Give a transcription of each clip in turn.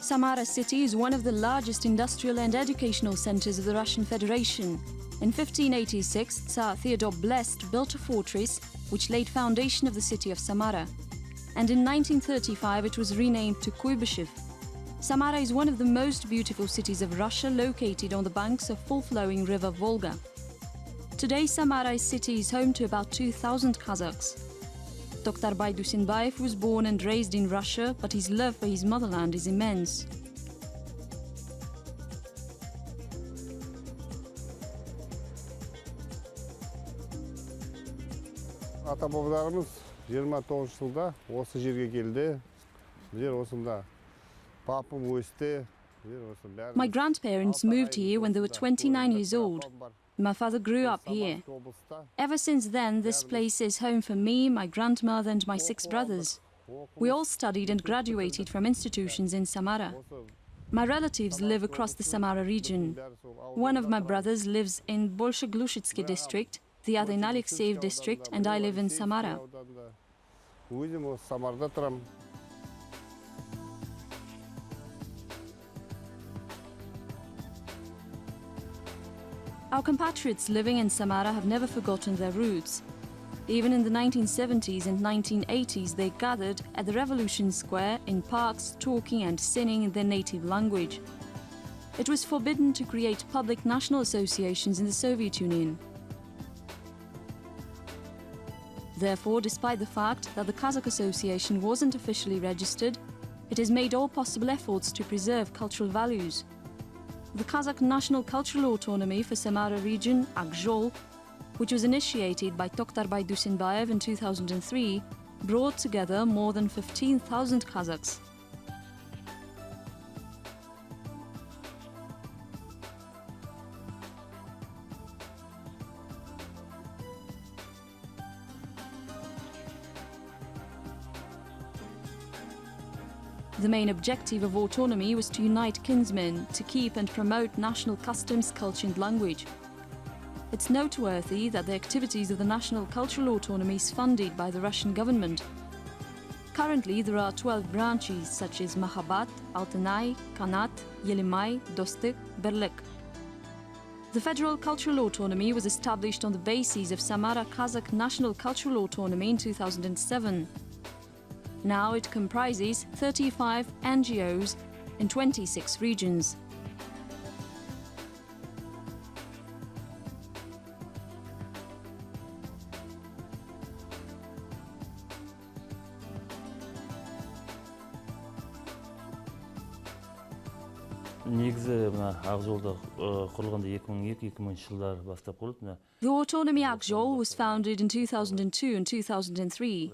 Samara city is one of the largest industrial and educational centers of the Russian Federation. In 1586, Tsar Theodore Blessed built a fortress which laid foundation of the city of Samara. And in 1935 it was renamed to Kuybyshev. Samara is one of the most beautiful cities of Russia, located on the banks of full-flowing river Volga. Today Samara city is home to about 2,000 Kazakhs. Toktarbai Dusinbayev was born and raised in Russia, but his love for his motherland is immense. Ата-бабаларымыз 29 жылда осы жерге келді. Біздер осында папам өсті. My grandparents moved here when they were 29 years old. My father grew up here. Ever since then, this place is home for me, my grandmother and my 6 brothers. We all studied and graduated from institutions in Samara. My relatives live across the Samara region. One of my brothers lives in Bolsheglushitsky district, the other in Alexeyev district, and I live in Samara. Our compatriots living in Samara have never forgotten their roots. Even in the 1970s and 1980s, they gathered at the Revolution Square in parks, talking and singing in their native language. It was forbidden to create public national associations in the Soviet Union. Therefore, despite the fact that the Kazakh Association wasn't officially registered, it has made all possible efforts to preserve cultural values. The Kazakh National Cultural Autonomy for Samara region, Akjol, which was initiated by Toktarbai Dusinbayev in 2003, brought together more than 15,000 Kazakhs. The main objective of autonomy was to unite kinsmen, to keep and promote national customs, culture and language. It's noteworthy that the activities of the National Cultural Autonomy is funded by the Russian government. Currently, there are 12 branches such as Mahabat, Altynay, Kanat, Yelimay, Dostik, Berlik. The Federal Cultural Autonomy was established on the basis of Samara Kazakh National Cultural Autonomy in 2007. Now it comprises 35 NGOs in 26 regions. The Autonomy Akjol was founded in 2002 and 2003.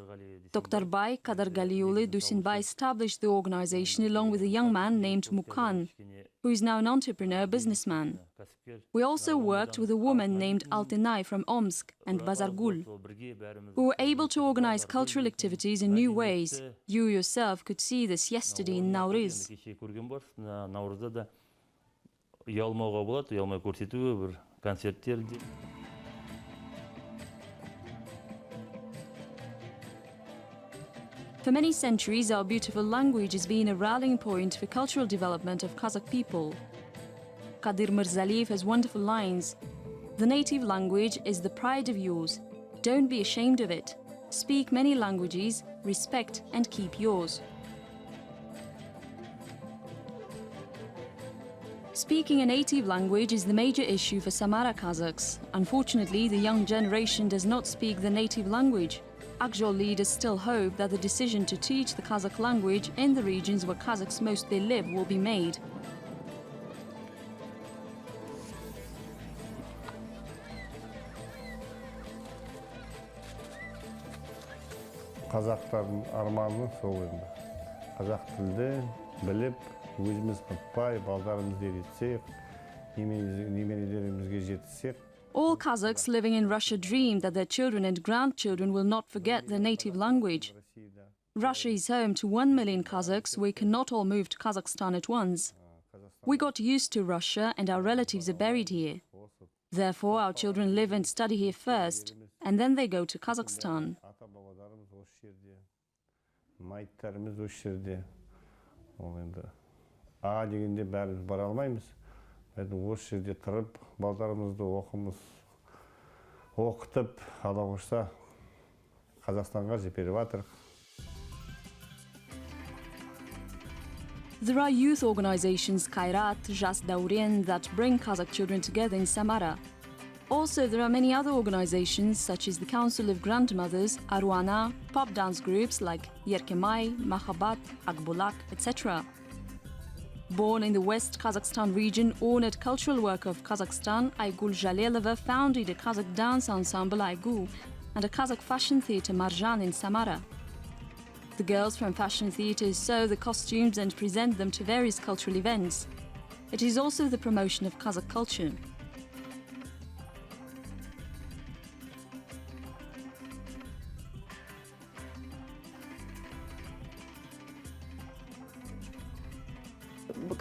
Toktarbai Kadargaliuli Dusinbai established the organization along with a young man named Mukan, who is now an entrepreneur businessman. We also worked with a woman named Altynay from Omsk and Bazargul, who were able to organize cultural activities in new ways. You yourself could see this yesterday in Nauriz. For many centuries, our beautiful language has been a rallying point for cultural development of Kazakh people. Kadir Mirzaliyev has wonderful lines. The native language is the pride of yours. Don't be ashamed of it. Speak many languages, respect and keep yours. Speaking a native language is the major issue for Samara Kazakhs. Unfortunately, the young generation does not speak the native language. Akjol leaders still hope that the decision to teach the Kazakh language in the regions where Kazakhs mostly live will be made. Қазақтардың арманы сол енді. Қазақ тілді біліп, өзіміз ұмытпай, балдарымызды үйретсек, немерелерімізге жетсек. All Kazakhs living in Russia dream that their children and grandchildren will not forget their native language. Russia is home to 1 million Kazakhs. We cannot all move to Kazakhstan at once. We got used to Russia and our relatives are buried here. Therefore, our children live and study here first, and then they go to Kazakhstan. аға дегенде бәріміз бара алмаймыз. Осы жерде тұрып, балдарымызды оқытып, Алла қойса, Қазақстанға жіберіп жатыр. There are youth organizations Kairat, Jas Daurien that bring Kazakh children together in Samara. Also, there are many other organizations such as the Council of Grandmothers, Aruana, pop dance groups like Yerkemay, Mahabat, Akbulak, etc. Born in the West Kazakhstan region, honored cultural worker of Kazakhstan, Aygul Jalelova founded a Kazakh dance ensemble Aygul and a Kazakh fashion theatre Marjan in Samara. The girls from fashion theatres sew the costumes and present them to various cultural events. It is also the promotion of Kazakh culture.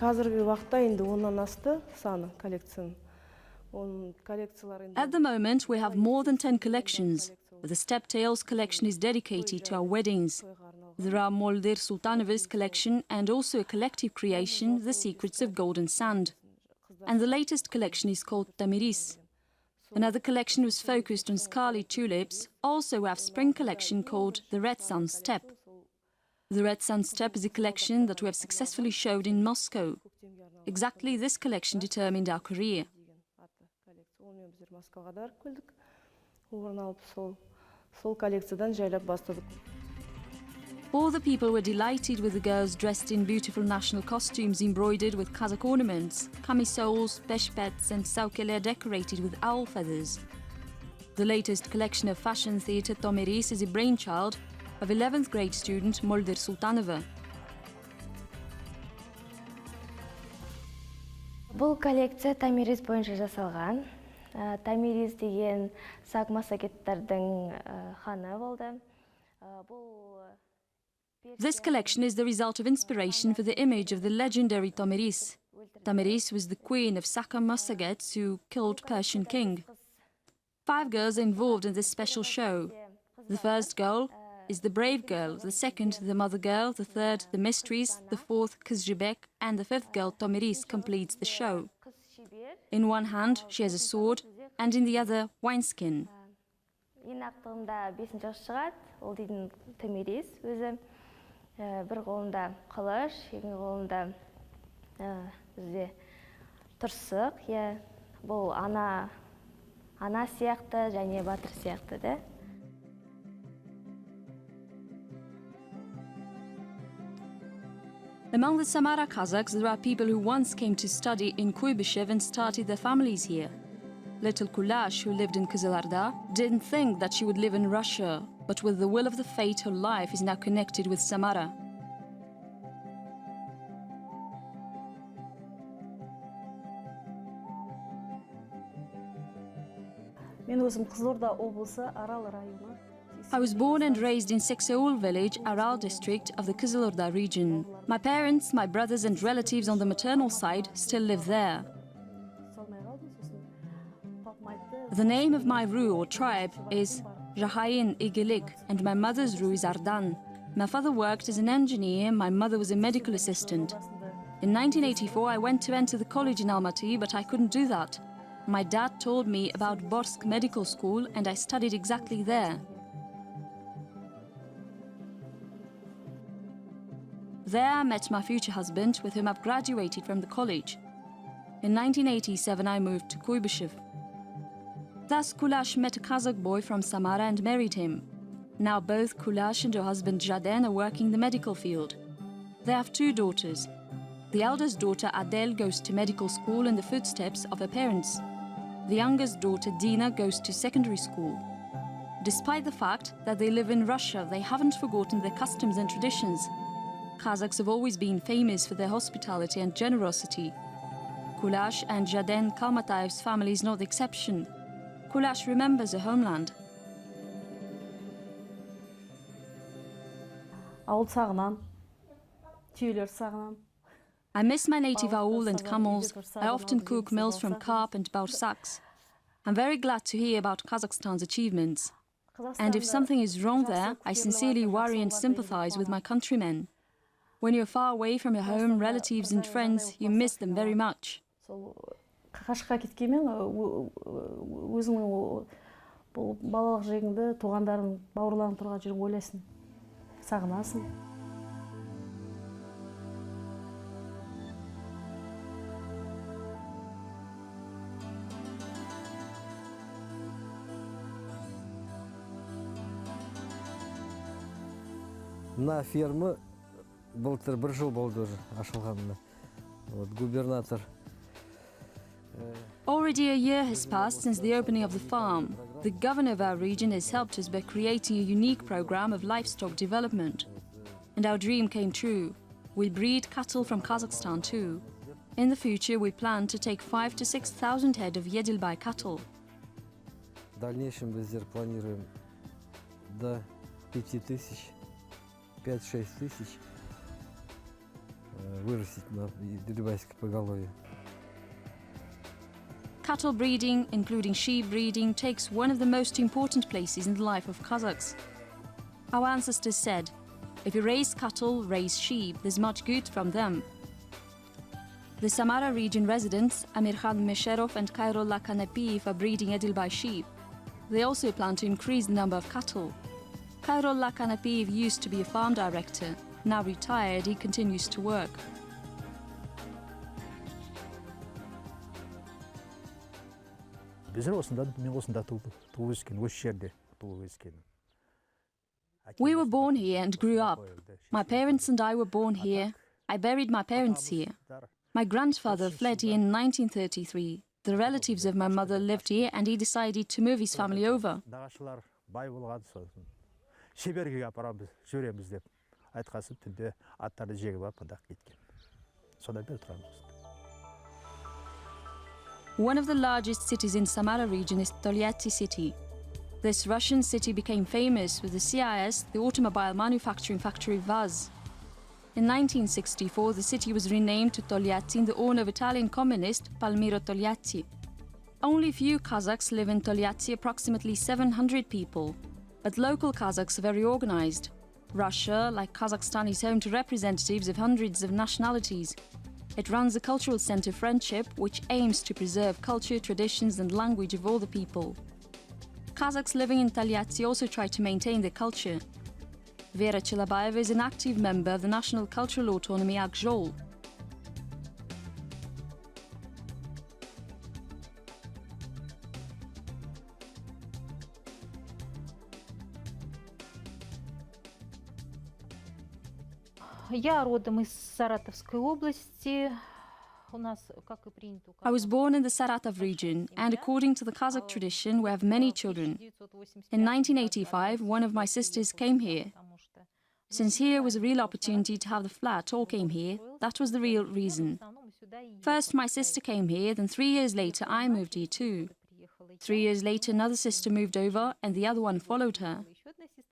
Қазіргі уақытта енді 10-нан асты саны коллекцияның. At the moment, we have more than 10 collections. The Step Tales collection is dedicated to our weddings. There are Moldir Sultanova's collection and also a collective creation, The Secrets of Golden Sand. And the latest collection is called Tamiris. Another collection was focused on scarlet tulips. Also, we have spring collection called The Red Sun Steppe. The Red Sun Steppe is a collection that we have successfully showed in Moscow. Exactly this collection determined our career. All the people were delighted with the girls dressed in beautiful national costumes embroidered with Kazakh ornaments, camisoles, peshpets and saukeler decorated with owl feathers. The latest collection of fashion theatre Tomiris is a brainchild of 11th grade student Moldir Sultanova. Бұл коллекция Тамирис бойынша жасалған. Тамирис деген сақ массагеттердің ханы болды. This collection is the result of inspiration for the image of the legendary Tomiris. Tomiris was the queen of Saka Massagets who killed Persian king. 5 girls are involved in this special show. The first girl is the brave girl, the second the mother girl, the third the mistress, the fourth Kızjibek, and the fifth girl Tomiris completes the show. In one hand she has a sword and in the other wineskin. Инақтығында 5-ші шығады, ол дейтін Тамирис өзі. Бір қолында қылыш, екінші қолында бізде тұрсық. Бұл ана сияқты және батыр сияқты да. Among the Samara Kazakhs, there are people who once came to study in Kuybyshev and started their families here. Little Kulash, who lived in Kızılarda, didn't think that she would live in Russia, but with the will of the fate, her life is now connected with Samara. I was born and raised in Sekseul village, Aral district of the Kızılorda region. My parents, my brothers and relatives on the maternal side still live there. The name of my Ru or tribe is Ағайын and my mother's Ru is Ardan. My father worked as an engineer, my mother was a medical assistant. In 1984 I went to enter the college in Almaty, but I couldn't do that. My dad told me about Borsk Medical School and I studied exactly there. There I met my future husband, with whom I've graduated from the college. In 1987 I moved to Kuybyshev. Thus Kulash met a Kazakh boy from Samara and married him. Now both Kulash and her husband Jaden are working in the medical field. They have 2 daughters. The eldest daughter Adel goes to medical school in the footsteps of her parents. The youngest daughter Dina goes to secondary school. Despite the fact that they live in Russia, they haven't forgotten their customs and traditions. Kazakhs have always been famous for their hospitality and generosity. Kulash and Jaden Kalmatayev's family is not the exception. Kulash remembers her homeland. I miss my native aul and camels. I often cook meals from carp and baursaks. I'm very glad to hear about Kazakhstan's achievements. And if something is wrong there, I sincerely worry and sympathize with my countrymen. When you're far away from your home, relatives and friends, you miss them very much. Сол қашқа кеткенмен өзіңнің бұл балалық шегіңді туғандарың бауырларың тұрған жерін ойлайсың, сағынасың. На фермы былтыр бір жыл болды уже ашылғанына. Вот губернатор. Already a year has passed since the opening of the farm. The governor of our region has helped us by creating a unique program of livestock development. And our dream came true. We breed cattle from Kazakhstan too. In the future, we plan to take 5,000 to 6,000 head of Едилбай cattle. В дальнейшем біздер планируем до 5,000, 5-6 тысяч вырастить на едилбайское поголовье. Cattle breeding, including sheep breeding, takes one of the most important places in the life of Kazakhs. Our ancestors said, if you raise cattle, raise sheep, there's much good from them. The Samara region residents, Amirkhan Mesherov and Kayrullah Kanepiyev, are breeding Edilbai sheep. They also plan to increase the number of cattle. Kayrullah Kanepiyev used to be a farm director. Now retired, he continues to work. We were born here and grew up. My parents and I were born here. I buried my parents here. My grandfather fled here in 1933. The relatives of my mother lived here and he decided to move his family over. One of the largest cities in Samara region is Tolyatti city. This Russian city became famous with the CIS, the automobile manufacturing factory VAZ. In 1964, the city was renamed to Tolyatti in the honor of Italian communist Palmiro Togliatti. Only few Kazakhs live in Tolyatti, approximately 700 people. But local Kazakhs are very organized. Russia, like Kazakhstan, is home to representatives of hundreds of nationalities. It runs a cultural center friendship which aims to preserve culture, traditions and language of all the people. Kazakhs living in Tolyatti also try to maintain their culture. Vera Chelabayeva is an active member of the National Cultural Autonomy Ағайын. Я родом из Саратовской области. I was born in the Saratov region, and according to the Kazakh tradition, we have many children. In 1985, one of my sisters came here. Since here was a real opportunity to have the flat, all came here. That was the real reason. First, my sister came here, then 3 years later, I moved here too. 3 years later, another sister moved over, and the other one followed her.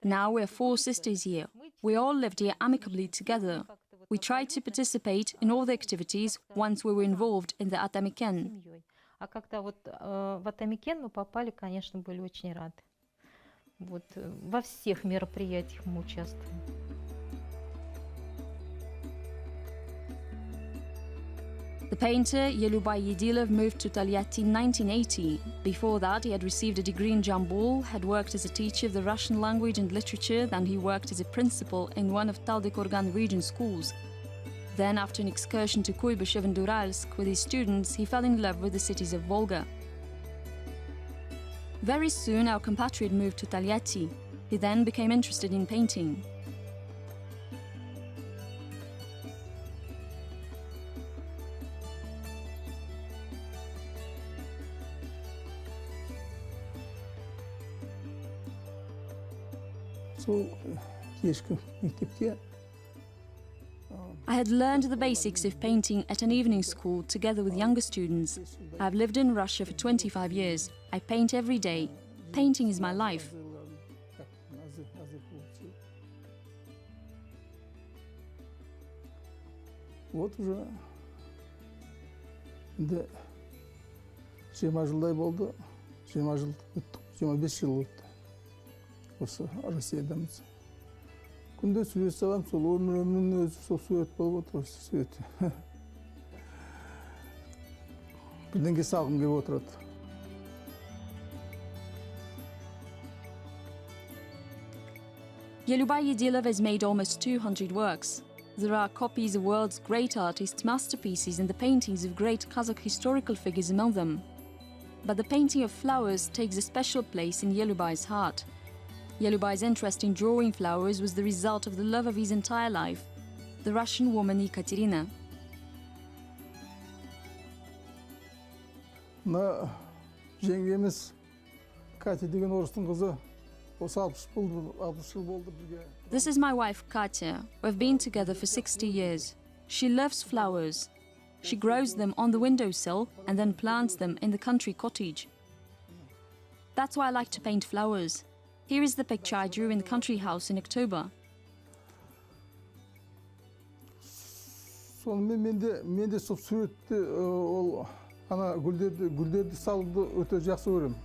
Now we're 4 sisters here. We all lived here amicably together. We tried to participate in all the activities once we were involved in the Атамекен. А когда вот в Атамекен мы попали, конечно, были очень рады. Вот во всех мероприятиях мы участвуем. The painter Yelubay Yedilov moved to Tolyatti in 1980. Before that, he had received a degree in Jambul, had worked as a teacher of the Russian language and literature, then he worked as a principal in one of Taldykorgan region schools. Then, after an excursion to Kuybyshev and Uralsk with his students, he fell in love with the cities of Volga. Very soon, our compatriot moved to Tolyatti. He then became interested in painting. I had learned the basics of painting at an evening school together with younger students. I've lived in Russia for 25 years. I paint every day. Painting is my life. Вот уже 20 жылдай болды. 20 жыл өтті, 25 жыл өтті. Осы Россиядамыз. Күнде сурет салам, сол өмірімнің өзі сол сурет болып отыр, сурет. Бірдеңке салғым келіп отырады. Yelubai Yedilov has made almost 200 works. There are copies of world's great artists' masterpieces and the paintings of great Kazakh historical figures among them. But the painting of flowers takes a special place in Yelubai's heart. Yelubai's interest in drawing flowers was the result of the love of his entire life, the Russian woman Ekaterina. Мына жеңгеміз Катя деген орыстың қызы. Осы 60 жыл болды бізге. This is my wife Katya. We've been together for 60 years. She loves flowers. She grows them on the windowsill and then plants them in the country cottage. That's why I like to paint flowers. Here is the picture I drew in the country house in October. Сонымен мен де сол суретті ол ана гүлдерді салуды өте жақсы көремін.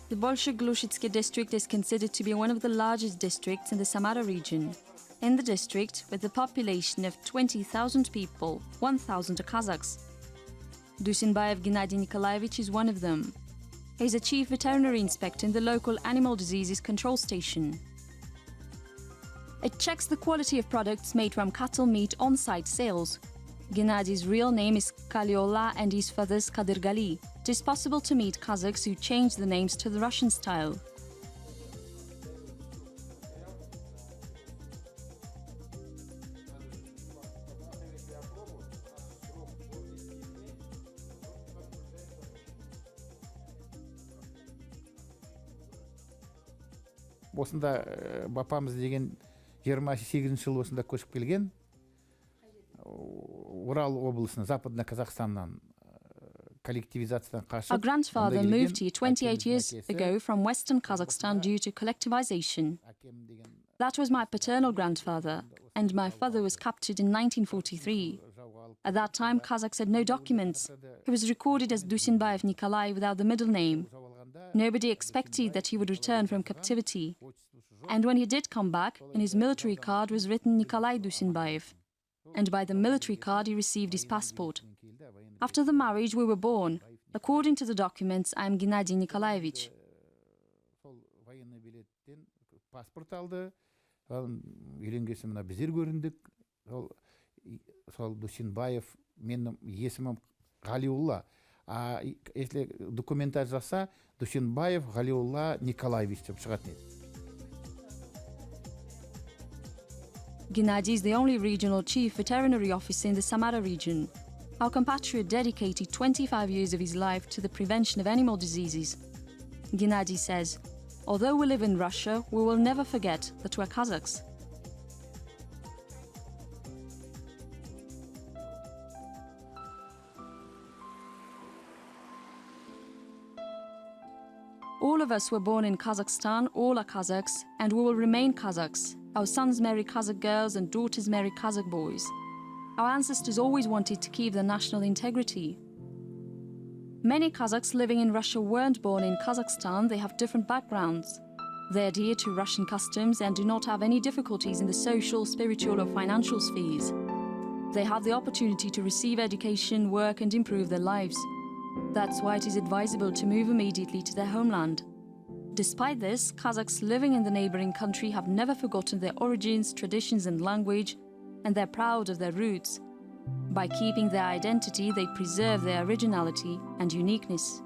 The Bolshoi-Glushitsky district is considered to be one of the largest districts in the Samara region. In the district, with a population of 20,000 people, 1,000 are Kazakhs. Dusinbayev Gennady Nikolaevich is one of them. He's a chief veterinary inspector in the local animal diseases control station. It checks the quality of products made from cattle meat on-site sales. Gennady's real name is Kaliola and his father's Kadirgali. It is possible to meet Kazakhs who changed the names to the Russian style. Осында бапамыз деген 28 жыл осында көшіп келген. Урал облысына, Западный Казахстаннан коллективизациядан қашып. Our grandfather moved here 28 years ago from Western Kazakhstan due to collectivization. That was my paternal grandfather, and my father was captured in 1943. At that time, Kazakhs had no documents. He was recorded as Dusinbayev Nikolai without the middle name. Nobody expected that he would return from captivity. And when he did come back, in his military card was written Nikolai Dusinbayev. And by the military card, he received his passport. After the marriage, we were born. According to the documents, I am Gennady Nikolaevich. Паспорт алды, үйленгесін мына біздер көріндік. Сол Дусинбаев, менің есімім Ғалиулла. Если документаж жаса, Дусинбаев Ғалиулла Николаевич деп шығатын еді. Gennady is the only regional chief veterinary officer in the Samara region. Our compatriot dedicated 25 years of his life to the prevention of animal diseases. Gennady says, although we live in Russia, we will never forget that we're Kazakhs. All of us were born in Kazakhstan, all are Kazakhs, and we will remain Kazakhs. Our sons marry Kazakh girls and daughters marry Kazakh boys. Our ancestors always wanted to keep their national integrity. Many Kazakhs living in Russia weren't born in Kazakhstan, they have different backgrounds. They adhere to Russian customs and do not have any difficulties in the social, spiritual or financial spheres. They have the opportunity to receive education, work and improve their lives. That's why it is advisable to move immediately to their homeland. Despite this, Kazakhs living in the neighboring country have never forgotten their origins, traditions and language, and they're proud of their roots. By keeping their identity, they preserve their originality and uniqueness.